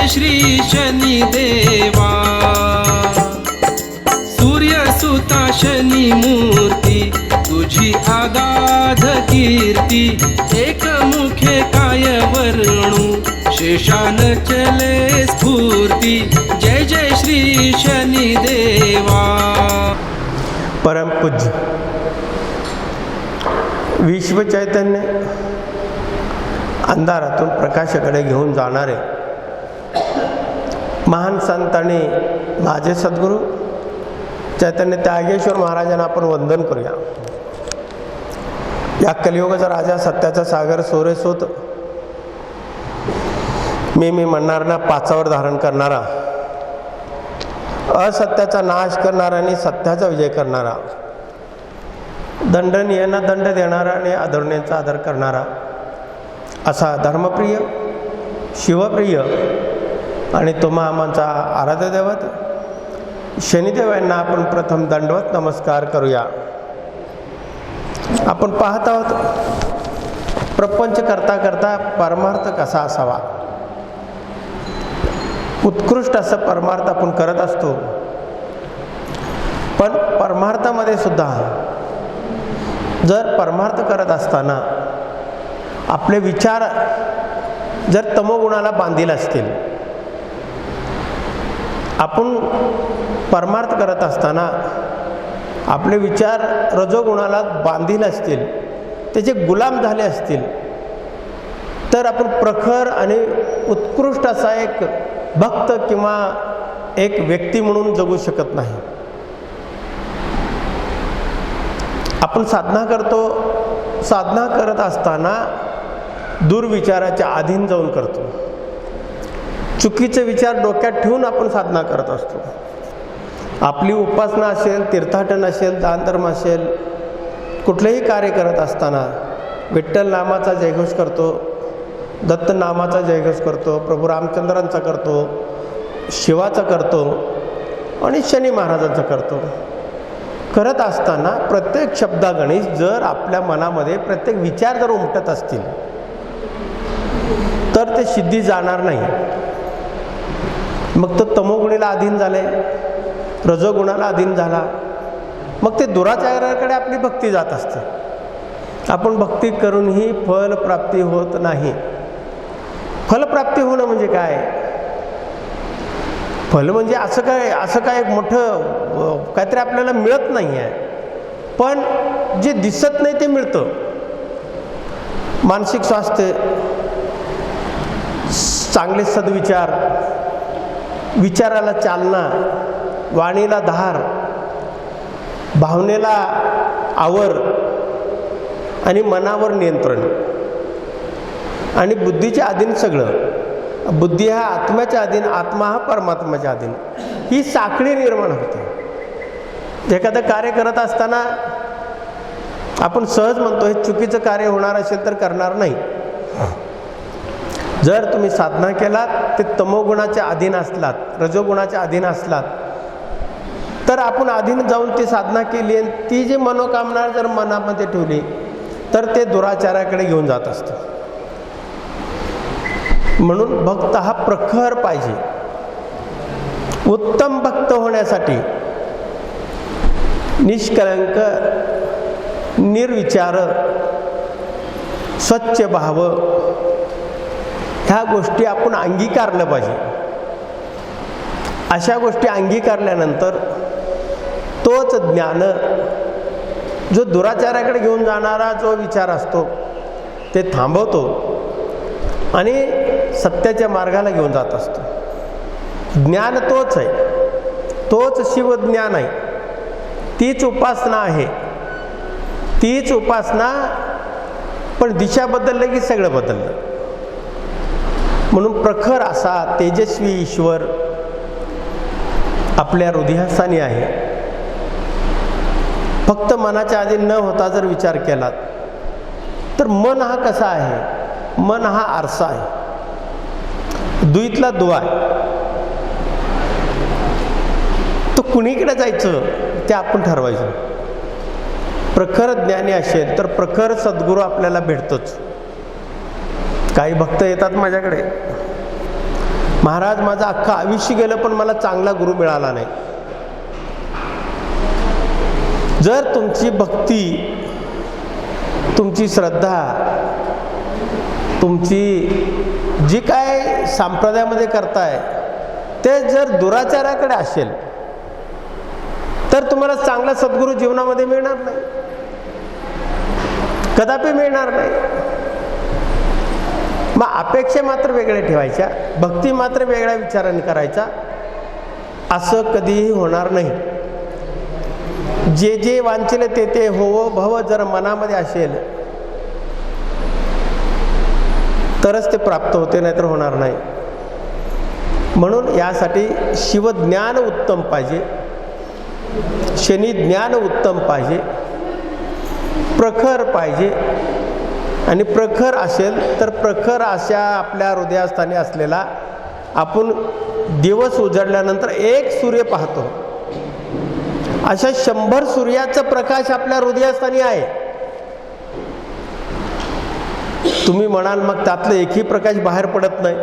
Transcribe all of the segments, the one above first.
जय श्री शनी देवा। सूर्यसुता शनी मूर्ती तुझी आगाध कीर्ती, एकमुखे काय वर्णू शेषान चले स्फूर्ती। जय जय श्री शनी देवा। परम पूज्य विश्व चैतन्य अंधारातून प्रकाशाकडे घेऊन जाणारे महान संत आणि माझे सद्गुरू चैतन्य त्यागेश्वर महाराजांना आपण वंदन करूया। या कलियुगाचा राजा, सत्याचा सागर, सोरेसोत मी म्हणणाऱ्यांना पाचावर धारण करणारा, असत्याचा नाश करणारा आणि सत्याचा विजय करणारा, दंडनीयांना दंड देणारा आणि आदरणीयांचा आदर करणारा असा धर्मप्रिय, शिवप्रिय आणि तुम्हा आमचा आराध्य दैवत शनिदेव यांना आपण प्रथम दंडवत नमस्कार करूया। आपण पाहत आहोत प्रपंच करता करता परमार्थ कसा असावा, उत्कृष्ट असं परमार्थ आपण करत असतो। पण परमार्थामध्ये सुद्धा जर परमार्थ करत असताना आपले विचार जर तमोगुणाला बांधील असतील, आपण परमार्थ करत असताना आपले विचार रजोगुणाला बांधील असतील, त्याचे गुलाम झाले असतील, तर आपण प्रखर आणि उत्कृष्ट असा एक भक्त किंवा एक व्यक्ती म्हणून जगू शकत नाही। आपण साधना करतो, साधना करत असताना दुर्विचाराच्या अधीन जाऊन करतो, चुकीचे विचार डोक्यात ठेवून आपण साधना करत असतो। आपली उपासना असेल, तीर्थाटन असेल, दानधर्म असेल, कुठलेही कार्य करत असताना विठ्ठल नामाचा जयघोष करतो, दत्त नामाचा जयघोष करतो, प्रभू रामचंद्रांचा करतो, शिवाचा करतो आणि शनी महाराजांचा करतो। करत असताना प्रत्येक शब्दागणित जर आपल्या मनामध्ये प्रत्येक विचार जर उमटत असतील तर ते सिद्धी जाणार नाही। मग तो तमोगुणीला अधीन झाले, रजोगुणाला अधीन झाला, मग ते दुराचाराकडे आपली भक्ती जात असते। आपण भक्ती करूनही फलप्राप्ती होत नाही। फलप्राप्ती होणं म्हणजे काय? फल म्हणजे असं काय मोठं काहीतरी आपल्याला मिळत नाही आहे, पण जे दिसत नाही ते मिळतं। मानसिक स्वास्थ्य, चांगले सद्विचार, विचाराला चालना, वाणीला धार, भावनेला आवर आणि मनावर नियंत्रण आणि बुद्धीच्या अधीन सगळं। बुद्धी हा आत्म्याच्या अधीन, आत्मा हा परमात्म्याच्या अधीन, ही साखळी निर्माण होते। एखादं कार्य करत असताना आपण सहज म्हणतो हे चुकीचं कार्य होणार असेल तर करणार नाही। जर तुम्ही साधना केलात, ते तमोगुणाच्या अधीन असलात, रजोगुणाच्या अधीन असलात, तर आपण अधीन जाऊन ती साधना केली आणि ती जी मनोकामना जर मनामध्ये ठेवली तर ते दुराचाराकडे घेऊन जात असतं। म्हणून भक्त हा प्रखर पाहिजे। उत्तम भक्त होण्यासाठी निष्कलंक, निर्विचार, स्वच्छ भाव ह्या गोष्टी आपण अंगीकारलं पाहिजे। अशा गोष्टी अंगीकारल्यानंतर तोच ज्ञान, जो दुराचाराकडे घेऊन जाणारा जो विचार असतो ते थांबवतो आणि सत्याच्या मार्गाला घेऊन जात असतो। ज्ञान तोच आहे, तोच शिवज्ञान आहे, तीच उपासना आहे, तीच उपासना, पण दिशा बदलली की सगळं बदललं। म्हणून प्रखर असा तेजस्वी ईश्वर आपल्या हृदयस्थानी आहे। फक्त मनाच्या अधीन न होता जर विचार केलात तर मन हा कसा आहे? मन हा आरसा आहे, दुईतला दुवा आहे। तो कुणीकडे जायचं ते आपण ठरवायचं। प्रखर ज्ञानी असेल तर प्रखर सद्गुरू आपल्याला भेटतोच। काही भक्त येतात माझ्याकडे, महाराज माझं अख्खं आयुष्य गेलं पण मला चांगला गुरु मिळाला नाही. जर तुमची भक्ती, तुमची श्रद्धा, तुमची जी काय संप्रदायामध्ये करताय ते जर दुराचाराकडे असेल तर तुम्हाला चांगला सद्गुरू जीवनामध्ये मिळणार नाही, कदापि मिळणार नाही. मग अपेक्षा मात्र वेगळ्या ठेवायच्या, भक्ती मात्र वेगळ्या विचाराने करायचा, असं कधीही होणार नाही. जे जे वांछिले ते ते होवो भव जर मनामध्ये असेल तरच ते प्राप्त होते, नाहीतर होणार नाही. म्हणून यासाठी शिवज्ञान उत्तम पाहिजे, शनी ज्ञान उत्तम पाहिजे, प्रखर पाहिजे. आणि प्रखर असेल तर प्रखर अशा आपल्या हृदयस्थानी असलेला आपण दिवस उजडल्यानंतर एक सूर्य पाहतो, अशा 100 सूर्याचा प्रकाश आपल्या हृदयस्थानी आहे. तुम्ही म्हणाल मग त्यातलं एकही प्रकाश बाहेर पडत नाही.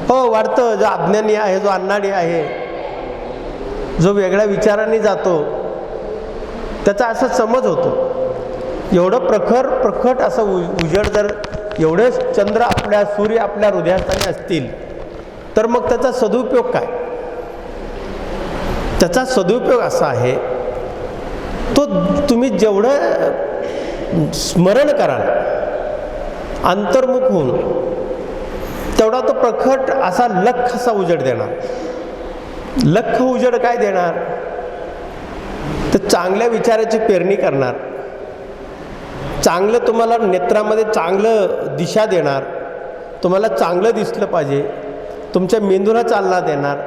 हो, वाटतं. जो अज्ञानी आहे, जो अनाडी आहे, जो वेगळ्या विचारांनी जातो त्याचा असा समज होतो. एवढं प्रखट असं उजेड जर एवढे चंद्र आपल्या सूर्य आपल्या हृदयास्थानी असतील तर मग त्याचा सदुपयोग काय? त्याचा सदुपयोग असा आहे, तो तुम्ही जेवढं स्मरण कराल अंतर्मुख होऊन तेवढा तो प्रखट असा लख असा उजेड देणार. लख उजेड काय देणार? तर चांगल्या विचाराची पेरणी करणार, चांगलं तुम्हाला नेत्रामध्ये चांगलं दिशा देणार, तुम्हाला चांगलं दिसलं पाहिजे, तुमच्या मेंदूला चालना देणार,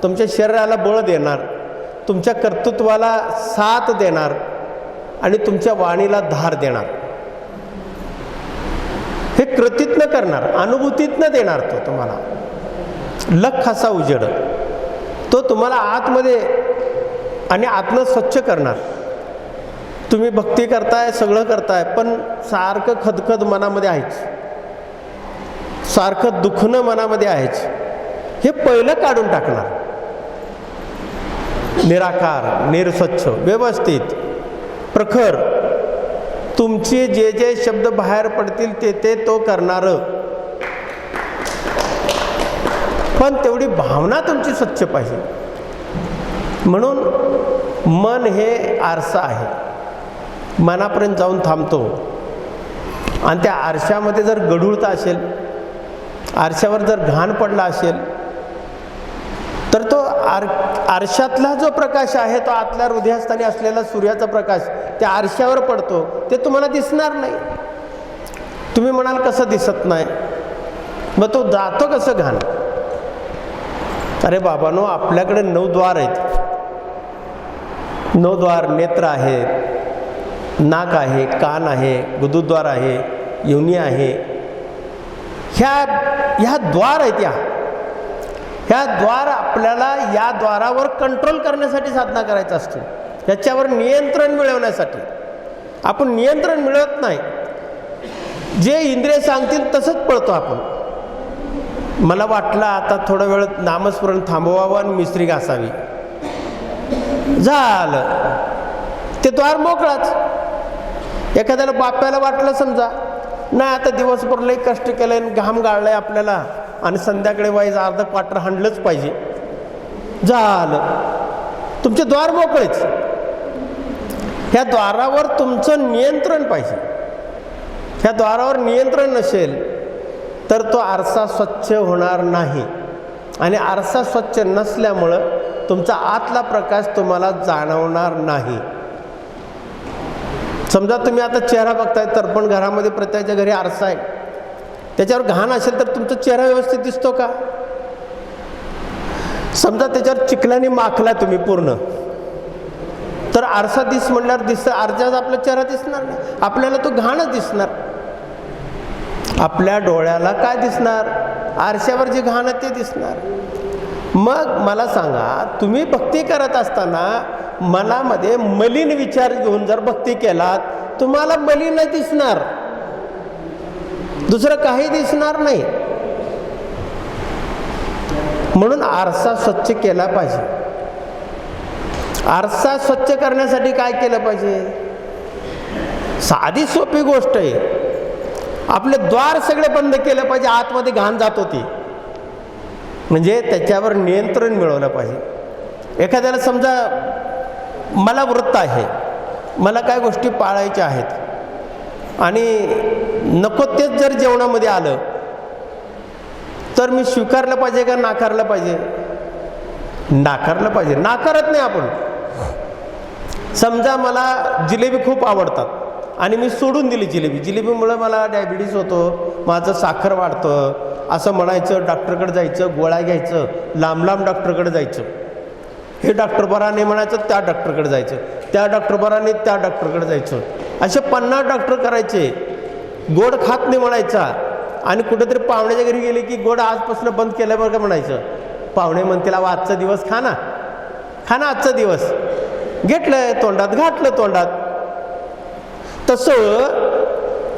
तुमच्या शरीराला बळ देणार, तुमच्या कर्तृत्वाला साथ देणार आणि तुमच्या वाणीला धार देणार. हे कृतीतनं करणार, अनुभूतीतनं देणार. तो तुम्हाला लख असा उजेड तो तुम्हाला आतमध्ये आणि आतनं स्वच्छ करणार. तुम्ही भक्ती करताय, सगळं करताय, पण सारखं खदखद मनामध्ये आहेच, सारखं दुखणं मनामध्ये आहेच. हे पहिलं काढून टाकणार. निराकार, निरस्वच्छ, व्यवस्थित, प्रखर, तुमचे जे जे शब्द बाहेर पडतील ते ते तो करणारं, पण तेवढी भावना तुमची स्वच्छ पाहिजे. म्हणून मन हे आरसा आहे, मनापर्यंत जाऊन थांबतो. आणि त्या आरशामध्ये जर गढूळता असेल, आरशावर जर घाण पडला असेल तर तो आरशातला जो प्रकाश आहे तो आतल्या हृदयस्थानी असलेला सूर्याचा प्रकाश त्या आरशावर पडतो, ते तुम्हाला दिसणार नाही. तुम्ही म्हणाल कसं दिसत नाही, मग तो जातो कसं घाण? अरे बाबांनो, आपल्याकडे 9 द्वार आहेत. 9 द्वार, नेत्र आहेत, नाक आहे, कान आहे, गुदद्वार आहे, योनी आहे. ह्या द्वार आहेत. ह्या द्वार आपल्याला या द्वारावर कंट्रोल करण्यासाठी साधना करायचं असते, ह्याच्यावर नियंत्रण मिळवण्यासाठी. आपण नियंत्रण मिळवत नाही, जे इंद्रिय सांगतील तसंच पळतो आपण. मला वाटलं आता थोडा वेळ नामस्मरण थांबवावं आणि मिसरी घासावी, झालं ते द्वार मोकळाच. एखाद्याला बाप्याला वाटलं समजा नाही आता दिवसभर लई कष्ट केलंय, घाम गाळलाय आपल्याला आणि संध्याकाळी वाईज अर्ध क्वार्टर हाणलंच पाहिजे, झालं तुमचे द्वार मोकळेच. ह्या द्वारावर तुमचं नियंत्रण पाहिजे. ह्या द्वारावर नियंत्रण नसेल तर तो आरसा स्वच्छ होणार नाही. आणि आरसा स्वच्छ नसल्यामुळं तुमचा आतला प्रकाश तुम्हाला जाणवणार नाही. समजा तुम्ही आता चेहरा बघताय, तर्पण घरामध्ये प्रत्येकाच्या घरी आरसा आहे, त्याच्यावर घाण असेल तर तुमचा चेहरा व्यवस्थित दिसतो का? समजा त्याच्यावर चिखलाने माखला तुम्ही पूर्ण, तर आरसा दिस म्हणल्यावर आरशात आपला चेहरा दिसणार नाही, आपल्याला तो घाणच दिसणार. आपल्या डोळ्याला काय दिसणार? आरशावर जे घाण आहे ते दिसणार. मग मला सांगा, तुम्ही भक्ती करत असताना मनामध्ये मलिन विचार घेऊन जर भक्ती केलात, तुम्हाला मलिन दिसणार, दुसरं काही दिसणार नाही. म्हणून आरसा स्वच्छ केला पाहिजे. आरसा स्वच्छ करण्यासाठी काय केलं पाहिजे? साधी सोपी गोष्ट आहे. आपले द्वार सगळे बंद केलं पाहिजे, आतमध्ये घाण जात होती, म्हणजे त्याच्यावर नियंत्रण मिळवलं पाहिजे. एखाद्याला समजा मला व्रत आहे, मला काय गोष्टी पाळायच्या आहेत आणि नको तेच जर जेवणामध्ये आलं तर मी स्वीकारलं पाहिजे का नाकारलं पाहिजे? नाकारलं पाहिजे. नाकारत नाही आपण. समजा मला जिलेबी खूप आवडतात आणि मी सोडून दिली जिलेबी. जिलेबीमुळे मला डायबिटीस होतो, माझं साखर वाढतं, असं म्हणायचं, डॉक्टरकडे जायचं, गोळ्या घ्यायचं, लांब लांब डॉक्टरकडे जायचं. हे डॉक्टर बरा नाही म्हणायचं, त्या डॉक्टरकडे जायचं, त्या डॉक्टर बरा नाही, त्या डॉक्टरकडे जायचं. असे 50 डॉक्टर करायचे. गोड खात नाही म्हणायचा आणि कुठेतरी पाहुण्याच्या घरी गेले की गोड आजपासून बंद केलं बरं का म्हणायचं. पाहुणे म्हणतील आजचा दिवस खा ना, खा ना आजचा दिवस. घेतलं तोंडात, घातलं तोंडात. तसं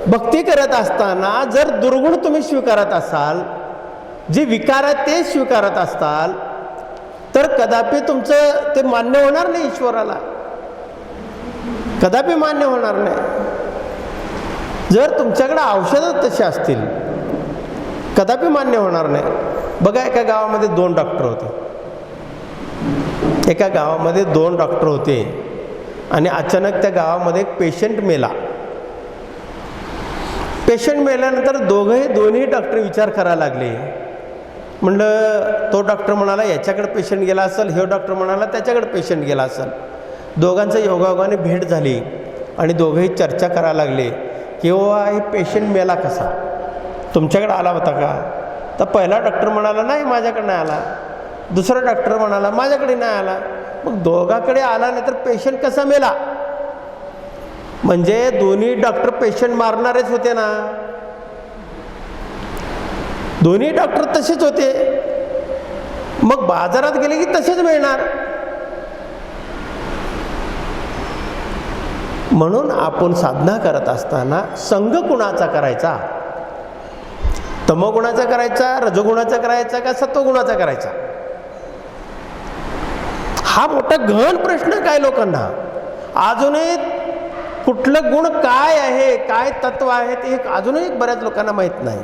भक्ती करत असताना जर दुर्गुण तुम्ही स्वीकारत असाल, जे विकार आहेत ते स्वीकारत असाल, तर कदापि तुमचं ते मान्य होणार नाही ईश्वराला, कदापि मान्य होणार नाही. जर तुमच्याकडे औषधं तशी असतील कदापि मान्य होणार नाही. बघा, एका गावामध्ये 2 डॉक्टर होते. एका गावामध्ये 2 डॉक्टर होते आणि अचानक त्या गावामध्ये एक पेशंट मेला. पेशंट मेल्यानंतर दोन्ही डॉक्टर विचार करायला लागले. म्हणलं, तो डॉक्टर म्हणाला याच्याकडे पेशंट गेला असेल, हे डॉक्टर म्हणाला त्याच्याकडे पेशंट गेला असेल. दोघांचं योगायोगाने भेट झाली आणि दोघंही चर्चा करायला लागले की हे पेशंट मेला कसा, तुमच्याकडे आला होता का? तर पहिला डॉक्टर म्हणाला नाही, माझ्याकडे नाही आला. दुसरा डॉक्टर म्हणाला माझ्याकडे नाही आला. मग दोघाकडे आला नाही तर पेशंट कसा मेला? म्हणजे दोन्ही डॉक्टर पेशंट मारणारेच होते ना. दोन्ही डॉक्टर तसेच होते. मग बाजारात गेले की तसेच मिळणार. म्हणून आपण साधना करत असताना संघ कुणाचा करायचा? तमोगुणाचा करायचा, रजोगुणाचा करायचा का सत्वगुणाचा करायचा? हा मोठा गहन प्रश्न काय लोकांना. अजूनही कुठलं गुण काय आहे, काय तत्व आहे ते अजूनही बऱ्याच लोकांना माहीत नाही.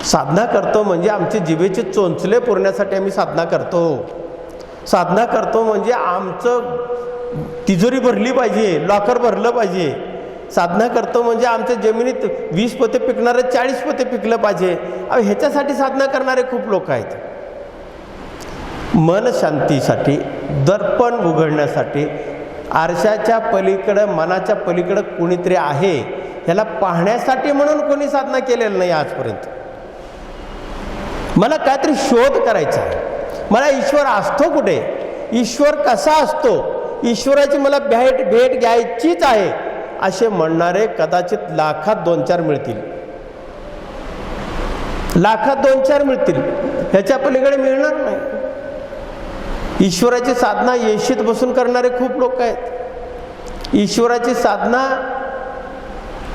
साधना करतो म्हणजे आमचे जिभेचे चोंचले पुरण्यासाठी आम्ही साधना करतो. साधना करतो म्हणजे आमचं तिजोरी भरली पाहिजे, लॉकर भरलं पाहिजे. साधना करतो म्हणजे आमच्या जमिनीत 20 पोते पिकणारे 40 पोते पिकलं पाहिजे. ह्याच्यासाठी साधना करणारे खूप लोक आहेत. मन शांतीसाठी, दर्पण उघडण्यासाठी, आरशाच्या पलीकडं, मनाच्या पलीकडं कोणीतरी आहे ह्याला पाहण्यासाठी म्हणून कोणी साधना केलेलं नाही आजपर्यंत. मला काहीतरी शोध करायचा आहे. मला ईश्वर असतो कुठे, ईश्वर कसा असतो, ईश्वराची मला भेट घ्यायचीच आहे असे म्हणणारे कदाचित लाखात 2-4 मिळतील. लाखात 2-4 मिळतील, ह्याच्या पलीकडे मिळणार नाही. ईश्वराची साधना येशीत बसून करणारे खूप लोक आहेत. ईश्वराची साधना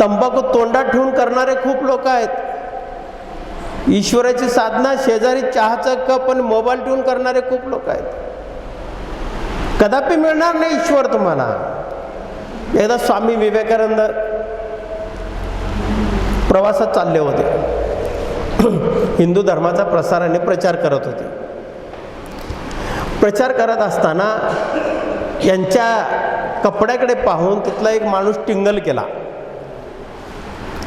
तंबाखू तोंडात ठेवून करणारे खूप लोक आहेत. ईश्वराची साधना शेजारी चहाचा कप आणि मोबाईल ठेवून करणारे खूप लोक आहेत. कदापि मिळणार नाही ईश्वर तुम्हाला. एकदा स्वामी विवेकानंद प्रवासात चालले होते. हिंदू धर्माचा प्रसार आणि प्रचार करत होते. प्रचार करत असताना यांच्या कपड्याकडे पाहून तिथला एक माणूस टिंगल केला.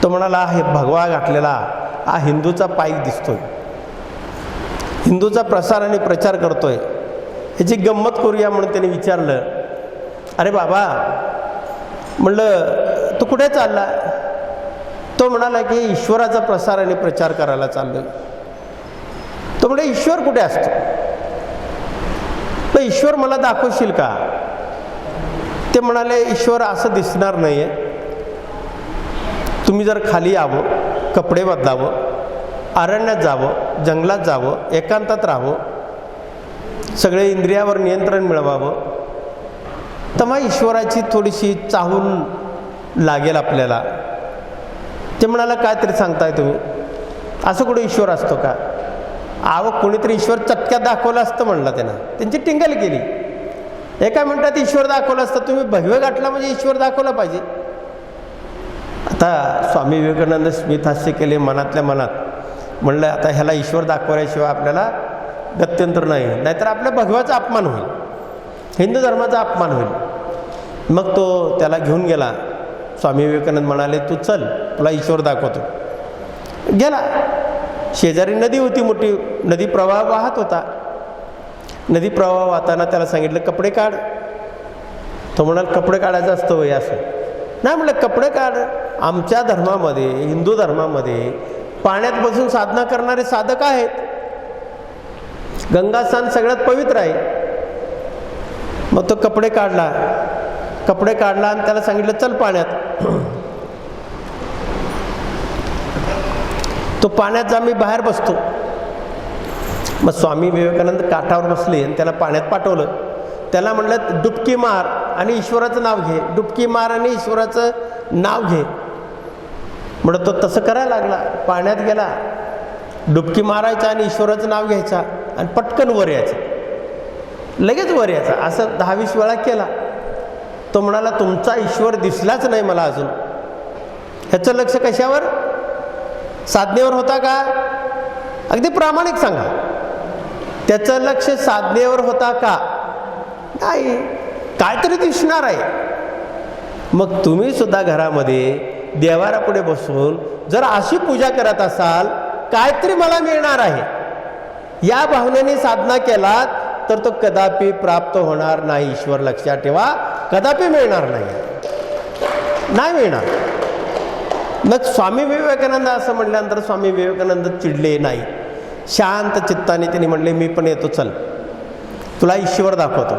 तो म्हणाला, हे भगवा घातलेला हा हिंदूचा पाईक दिसतोय, हिंदूचा प्रसार आणि प्रचार करतोय, ह्याची गंमत करूया म्हणून त्याने विचारलं. अरे बाबा, म्हणलं तू कुठे चालला? तो म्हणाला की ईश्वराचा प्रसार आणि प्रचार करायला चाललोय. तो म्हणजे ईश्वर कुठे असतो? तर ईश्वर मला दाखवशील का? ते म्हणाले, ईश्वर असं दिसणार नाहीये. तुम्ही जर खाली यावं, कपडे बदलावं, अरण्यात जावं, जंगलात जावं, एकांतात राहावं, सगळे इंद्रियावर नियंत्रण मिळवावं, तेव्हा ईश्वराची थोडीशी चाहूल लागेल आपल्याला. ते म्हणाला, काय तरी सांगताय तुम्ही, असं कुठे ईश्वर असतो का? कोणीतरी ईश्वर चटक्यात दाखवलं असतं म्हणलं त्यांना, त्यांची टिंगल केली. एका मिनिटात ईश्वर दाखवलं असतं. तुम्ही भगवे गाठला म्हणजे ईश्वर दाखवला पाहिजे. आता स्वामी विवेकानंद स्मित हास्य केले मनातल्या मनात. म्हणलं आता ह्याला ईश्वर दाखवल्याशिवाय आपल्याला गत्यंतर नाही, नाहीतर आपल्या भगवाचा अपमान होईल, हिंदू धर्माचा अपमान होईल. मग तो त्याला घेऊन गेला. स्वामी विवेकानंद म्हणाले तू चल, तुला ईश्वर दाखवतो. गेला. शेजारी नदी होती, मोठी नदी प्रवाह वाहत होता. नदी प्रवाह वाहताना त्याला सांगितलं कपडे काढ. तो म्हणाला कपडे काढायचं असतं वय असं नाही. म्हणलं कपडे काढ. आमच्या धर्मामध्ये, हिंदू धर्मामध्ये पाण्यात बसून साधना करणारे साधक आहेत. गंगास्नान सगळ्यात पवित्र आहे. मग तो कपडे काढला आणि त्याला सांगितलं चल पाण्यात. तो पाण्यात जा, मी बाहेर बसतो. मग स्वामी विवेकानंद काठावर बसले आणि त्याला पाण्यात पाठवलं. त्याला म्हणलं डुबकी मार आणि ईश्वराचं नाव घे, डुबकी मार आणि ईश्वराचं नाव घे. म्हणत तो तसं करायला लागला. पाण्यात गेला, डुबकी मारायचा आणि ईश्वराचं नाव घ्यायचा आणि पटकन वर यायचं, लगेच वर यायचा. असं 10-20 वेळा केला. तो म्हणाला तुमचा ईश्वर दिसलाच नाही मला अजून. ह्याचं लक्ष कशावर? साधनेवर होता का? अगदी प्रामाणिक सांगा. त्याचं लक्ष साधनेवर होता का? नाही. काहीतरी दिसणार आहे. मग तुम्ही सुद्धा घरामध्ये देवारापुढे बसून जर अशी पूजा करत असाल, काहीतरी मला मिळणार आहे या भावनेने साधना केलात तर तो कदापि प्राप्त होणार नाही. ईश्वर लक्षात ठेवा, कदापि मिळणार नाही मिळणार. मग स्वामी विवेकानंद असं म्हटल्यानंतर स्वामी विवेकानंद चिडले नाही. शांत चित्ताने त्यांनी म्हणले मी पण येतो, चल तुला ईश्वर दाखवतो.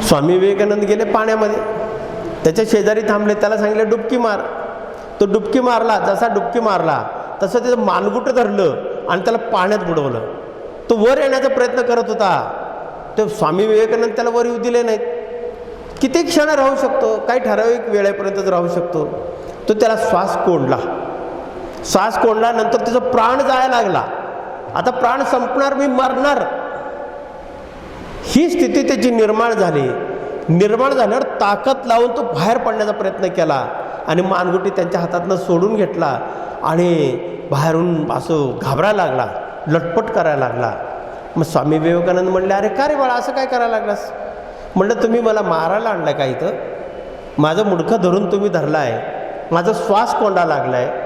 स्वामी विवेकानंद गेले पाण्यामध्ये, त्याच्या शेजारी थांबले. त्याला सांगितलं डुबकी मार. तो डुबकी मारला. जसा डुबकी मारला तसं त्याचं मानगुट धरलं आणि त्याला पाण्यात बुडवलं. तो वर येण्याचा प्रयत्न करत होता. तो स्वामी विवेकानंद त्याला वर येऊ दिले नाहीत. किती क्षण राहू शकतो, काही ठराविक वेळेपर्यंतच राहू शकतो. तो त्याला श्वास कोंडला. नंतर त्याचा प्राण जायला लागला. आता प्राण संपणार, मी मरणार, ही स्थिती त्याची निर्माण झाली. निर्माण झाल्यावर ताकद लावून तो बाहेर पडण्याचा प्रयत्न केला आणि मानगुटी त्यांच्या हातातनं सोडून घेतला आणि बाहेरून असं घाबरायला लागला, लटपट करायला लागला. मग स्वामी विवेकानंद म्हणले अरे का रे बाळा असं काय करायला लागलास? म्हणलं तुम्ही मला मारायला आणलाय का इथं? माझं मुडखं धरून तुम्ही धरला आहे, माझा श्वास कोंडा लागला आहे,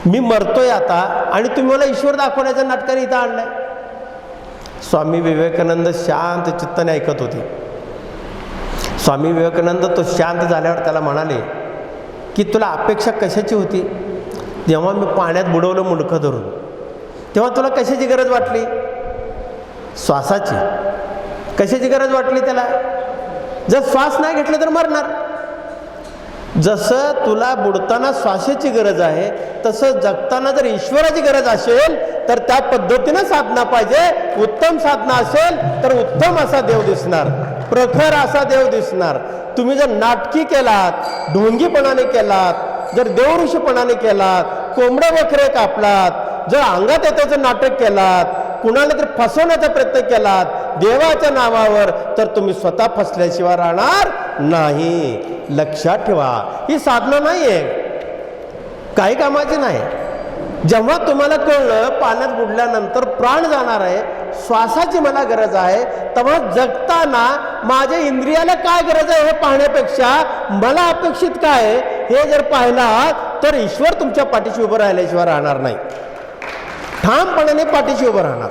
मी मरतोय आता आणि तुम्ही मला ईश्वर दाखवण्याच्या नाटकाने इथं आणलाय. स्वामी विवेकानंद शांत चित्ताने ऐकत होते. स्वामी विवेकानंद तो शांत झाल्यावर त्याला म्हणाले की तुला अपेक्षा कशाची होती? जेव्हा मी पाण्यात बुडवलं मुंडकं धरून तेव्हा तुला कशाची गरज वाटली? श्वासाची. कशाची गरज वाटली त्याला? जर श्वास नाही घेतला तर मरणार. जसं तुला बुडताना श्वासाची गरज आहे तसं जगताना जर ईश्वराची गरज असेल तर त्या पद्धतीनं साधना पाहिजे. उत्तम साधना असेल तर उत्तम असा देव दिसणार, प्रखर असा देव दिसणार. तुम्ही जर नाटकी केलात, ढोंगीपणाने केलात, जर देवऋषीपणाने केलात, कोंबडे बकरे कापलात, जर अंगात येत्याचं नाटक केलात, कुणाला तरी फसवण्याचा प्रयत्न केलात देवाच्या नावावर, तर तुम्ही स्वतः फसल्याशिवाय राहणार नाही. लक्षात ठेवा, ही साधना नाही आहे, काही कामाची नाही. जेव्हा तुम्हाला कळलं पाण्यात बुडल्यानंतर प्राण जाणार आहे, श्वासाची मला गरज आहे, तेव्हा जगताना माझ्या इंद्रियाला काय गरज आहे हे पाहण्यापेक्षा मला अपेक्षित काय आहे हे जर पाहिला तर ईश्वर तुमच्या पाठीशी उभं राहिल्याशिवाय राहणार नाही, ठामपणाने पाठीशी उभं राहणार.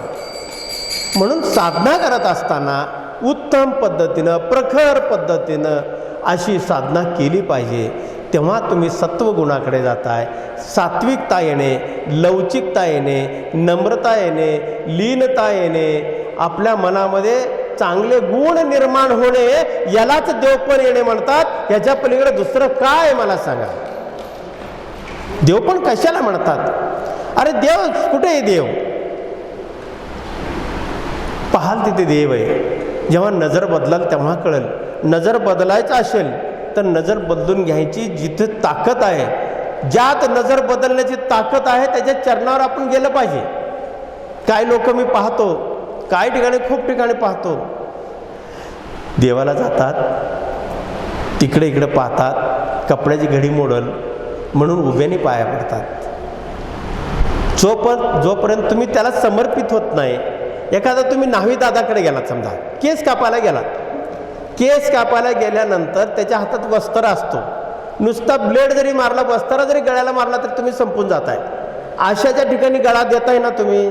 म्हणून साधना करत असताना उत्तम पद्धतीनं, प्रखर पद्धतीनं अशी साधना केली पाहिजे. तेव्हा तुम्ही सत्वगुणाकडे जाताय. सात्विकता येणे, लवचिकता येणे, नम्रता येणे, लीनता येणे, आपल्या मनामध्ये चांगले गुण निर्माण होणे, यालाच देवपण येणे म्हणतात. याच्या पलीकडे दुसरं काय मला सांगा? देवपण कशाला म्हणतात? अरे देव कुठे आहे? देव पाहाल तिथे देव आहे. जेव्हा नजर बदलाल तेव्हा कळेल. नजर बदलायचं असेल तर नजर बदलून घ्यायची जिथे ताकद आहे, ज्यात नजर बदलण्याची ताकद आहे त्याच्या चरणावर आपण गेलं पाहिजे. काही लोक मी पाहतो, काही ठिकाणी, खूप ठिकाणी पाहतो, देवाला जातात, तिकडे इकडे पाहतात, कपड्याची घडी मोडल म्हणून उभ्याने पाया पडतात. जोपर्यंत तुम्ही त्याला समर्पित होत नाही. एखादा तुम्ही न्हावी दादाकडे गेलात, समजा केस कापायला गेलात, केस कापायला गेल्यानंतर त्याच्या हातात वस्त्र असतो, नुसता ब्लेड जरी मारला, वस्त्र जरी गळ्याला मारला तर तुम्ही संपून जाताय. अशाच्या ठिकाणी गळा देताय ना तुम्ही,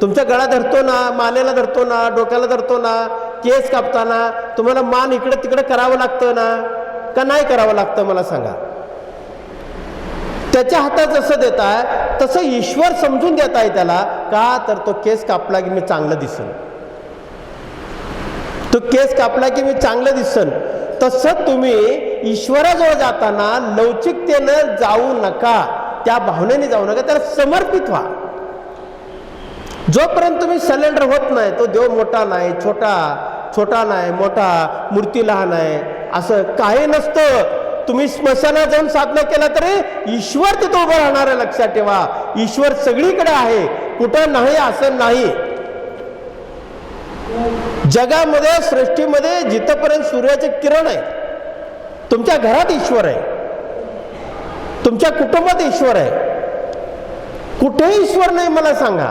तुमचा गळा धरतो ना, मानेला धरतो ना, डोक्याला धरतो ना, केस कापताना तुम्हाला मान इकडे तिकडे करावं लागतं ना, का नाही करावं लागतं मला सांगा. त्याच्या हातात जसं देताय तसं ईश्वर समजून देताय त्याला, का तर तो केस कापला की मी चांगलं दिसन, तो केस कापला की मी चांगलं दिसन. तसं तुम्ही ईश्वराजवळ जाताना लवचिकतेनं जाऊ नका, त्या भावनेने जाऊ नका, त्याला समर्पित व्हा. जोपर्यंत तुम्ही सलेंडर होत नाही, तो देव मोठा नाही, छोटा नाही, मोठा, मूर्ती लहान आहे, असं काही नसतं. तुम्ही स्मशानात जाऊन साधना केला तरी ईश्वर तिथं उभं राहणार आहे, लक्षात ठेवा. ईश्वर सगळीकडे आहे, कुठं नाही असं नाही. जगामध्ये, सृष्टीमध्ये जिथपर्यंत सूर्याचे किरण आहे, तुमच्या घरात ईश्वर आहे, तुमच्या कुटुंबात ईश्वर आहे. कुठेही ईश्वर नाही मला सांगा.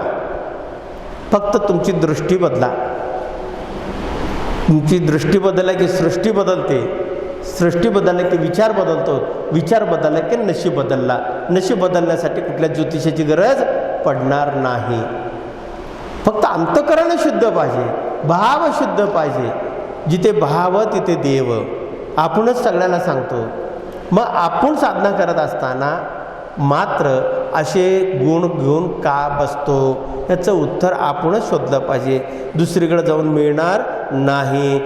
फक्त तुमची दृष्टी बदला. तुमची दृष्टी बदलला की सृष्टी बदलते, सृष्टी बदलला की विचार बदलतो, विचार बदलला की नशीब बदलला. नशीब बदलण्यासाठी कुठल्या ज्योतिषाची गरज पडणार नाही. फक्त अंतःकरण शुद्ध पाहिजे, भाव शुद्ध पाहिजे. जिथे भाव तिथे देव, आपणच सगळ्यांना सांगतो. मग आपण साधना करत असताना मात्र असे गुण घेऊन का बसतो, याचं उत्तर आपणच शोधलं पाहिजे. दुसरीकडे जाऊन मिळणार नाही.